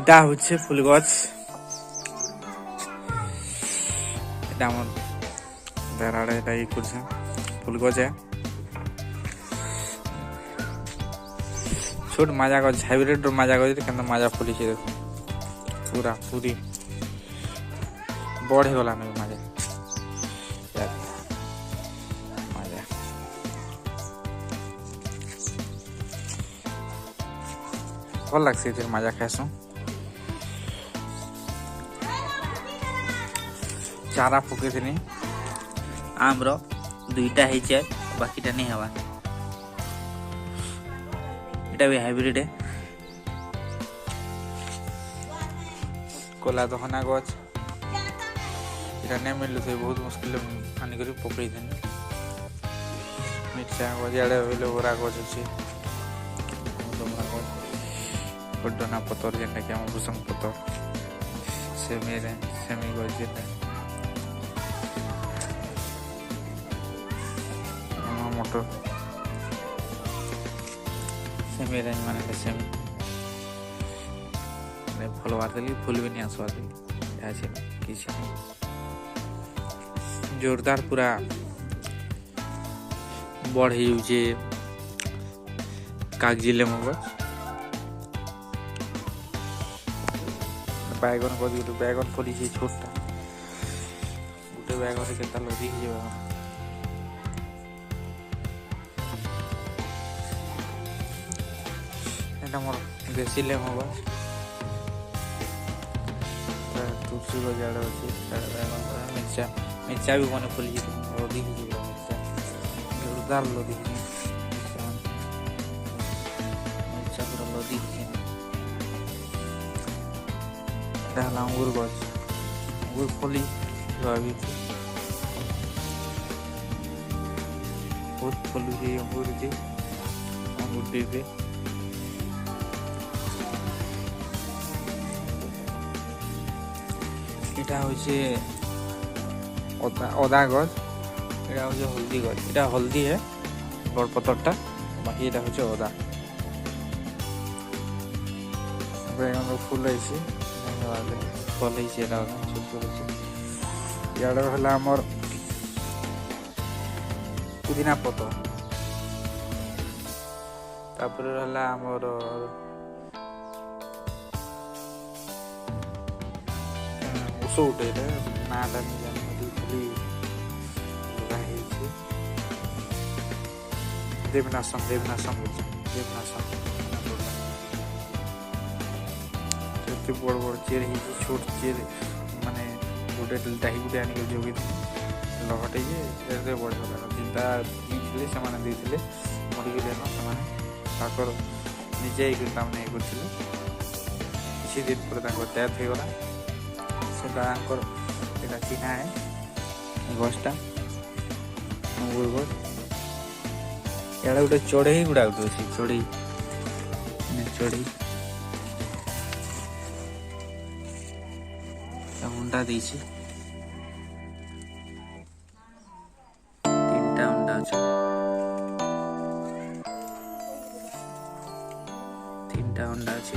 এটা হচ্ছে ফুল গছ, এটা আমার বেড়াড়ে এটা ই করছে ফুল গছে ছোট মাজা গছ হাইব্রিড মাজা গছ কিন্তু মাজা ফুলিছে দেখুন পুরা পুরি বড় হয়ে গলা মাজা মাজা ভাল লাগছে এদের মাজা খাইছো चारा पके थी आम्र दुईटा है बाकीटा नहीं हवा এটা भी हाइब्रिड है कोला दहना गछ এটা नहीं मिलू थे बहुत मुश्किल आनी करी पकड़ी थे मिर्चा गछ आड़े हइले ओरा गछ अछि गडना पतर जेटा कि हम भूसंग पतर सेमी गछ जेटा मोटर सेमी रेंज माने सेमी फलवार देली फूल भी नहीं आसवार देली किसी जोरदार पूरा बढ़ जाऊे कागजी लेमु गछ बैगन गोटे बैगन फली छोटा गोटे बैगन के लदी मोर देसी लेमु गछ तुलसी गछ आड़े अच्छी मिर्चा मिर्चा भी मैंने फुल लदी मिर्चा जोरदार लदी मिर्चा पूरा लदी अंगूर गछ अंगूर फली बहुत फलू अंगूर अंगूर देवे এটা হচ্ছে অদা গছ এটা হচ্ছে হলদি গছ এটা হলদি है বড় পতরটা বাকি এটা হচ্ছে অদা বেগুন ফুল হইছে ফল হইছে এটা ছোট ছোট ইয়াড়ে হলা আমার পুদিনা পতর তারপরে হলা আমার उठे ना देवनासम देवनासम देवनासम बड़ बड़ चेर छोट चेर माने गोटे डाही गोटे आनिक जोगी लहटे बढ़िया जिनता से मरीगले से निजे ये किसी दिन पर डेथ हो गला से चिन्हा है गछटा अंगूर गछ यार गोटे चढ़ई गुड़ा गोटे चढ़ई चढ़ई अंडा दी तीनटा अंडा अच्छे तीनटा अंडा अच्छे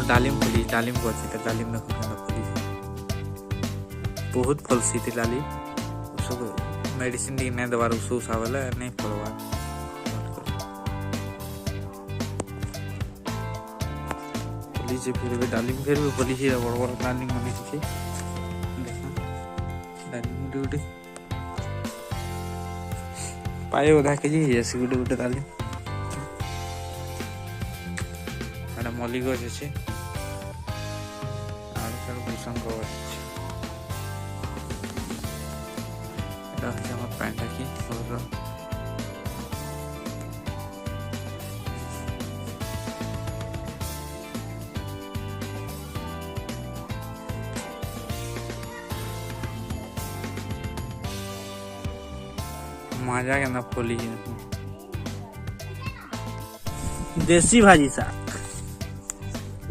डालिम फली डालिम गछ डालिम फली बहुत फलसी थी डालिम उसको मेडिसिन नहीं देवार उसको सावले नहीं फलवा फली से फिर भी डालिम फिर भी फली से बड़ बड़ डालिम बनी थी देखा डालिम गुटे पाए ओधा केजी जैसे गुटे गुटे डालिम मल्ली गछ अच्छे भूसंग गछ पैंट की मजा के फली देसी भाजी साग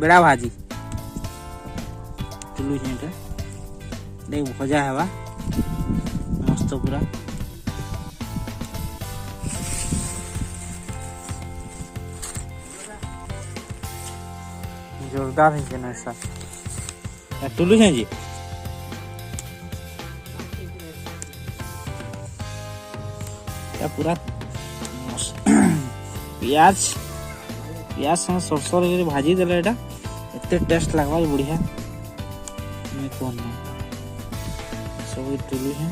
बेड़ा भाजी टुलु छे देख भजा हेबा मस्त पूरा जोरदार है ना ऐसा टुलु छे जी या पूरा प्याज प्याज संग सरसों रे भाजी देले एटा एते टेस्ट लागबा बढ़िया मैं कोन सब टुलु है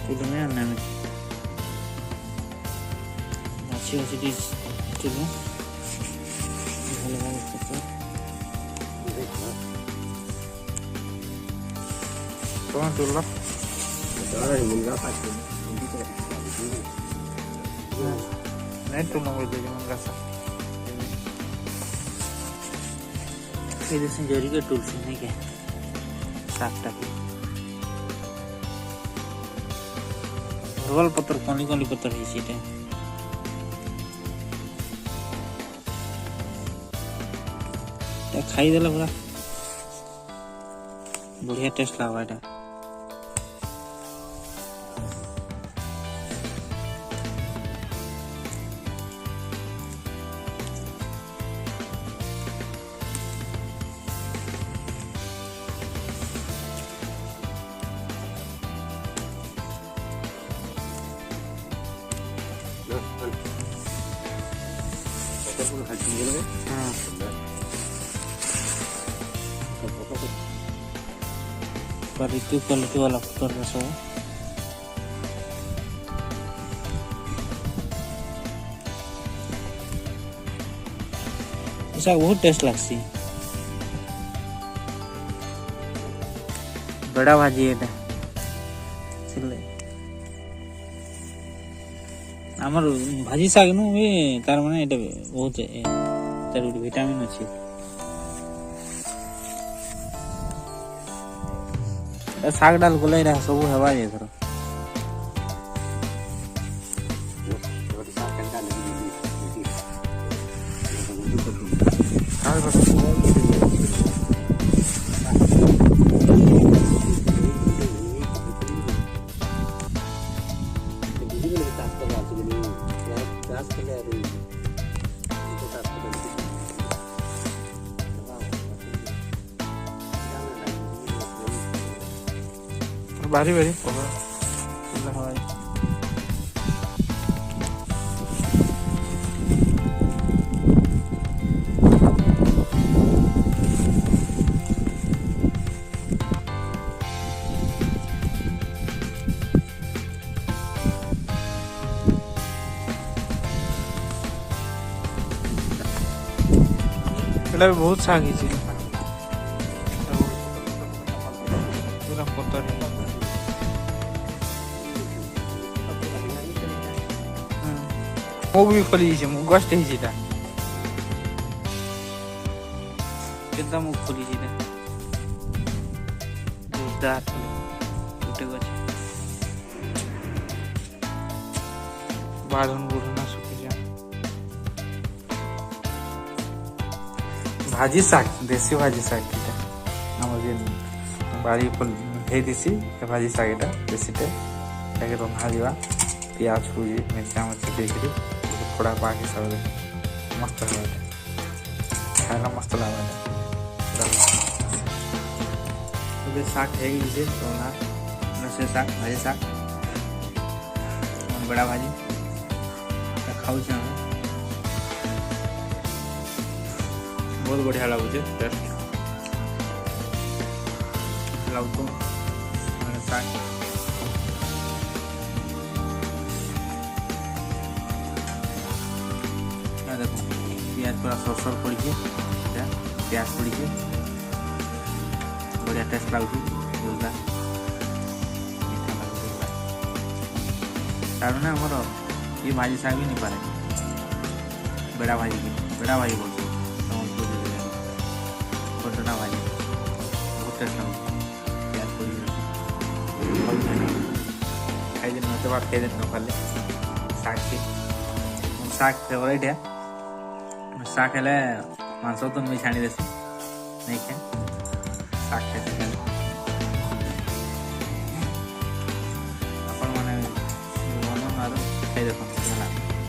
टुलु में अन्ना में अच्छी अच्छी चीज टुलु भले भले पत्ता कौन टुलु मुलगा पास नहीं टुलु बोल दे मुलगा सा फिर से जरी के टुलसी नहीं के सातटा रोल पत्तर कोनी कोनी पत्तर है सीटे ते खाई देला पूरा बढ़िया टेस्ट लागबा एटा क्वालिटी वाला पत्थर है सब ऐसा बहुत टेस्ट लगसी बड़ा भाजी है आमर भाजी साग नु तार माने एटा बहुत तार विटामिन अछि साग डाल गोलाई रहा सब हेबा जे धर बारी बारी बहुत साग पूरा पत्थर भी खोली मु गस्ट है मुख खोली जोरदार बाढ़न बुढ़ना सुखी जा भाजी साग देसी भाजी साग बाड़ी देसी भाजी साग देसी रंधा जा प्याज फूजी मिर्चा मर्ची देकर थोड़ा पाक हिसाब से मस्त खाना मस्त लगा शाक है से शाक भाजी शाक बड़ा भाजी खाऊ बहुत बढ़िया लगुचे टेस्ट लगुच शाक प्याज पूरा सरसर पड़ी प्याज पड़ी बढ़िया टेस्ट लगुच कारण आमर ये भाजी साग भी नहीं पारे बेड़ा भाजी बोल पटना भाजी बहुत टेस्ट लगुच प्याज पड़ी खाई दिन मत बात खाई दिन न खाले साग के साग फेवरेट है ଶାଗ ହେଲେ ମାଂସ ତ ମୁଇଁ ଛାଣି ଦେସି ନାଇଁ ଖେ ଶାଗ ଖାଇସି ଆପଣମାନେ ବନଉନ ଆରୁ ଖାଇ ଦେଖନ୍ତୁ।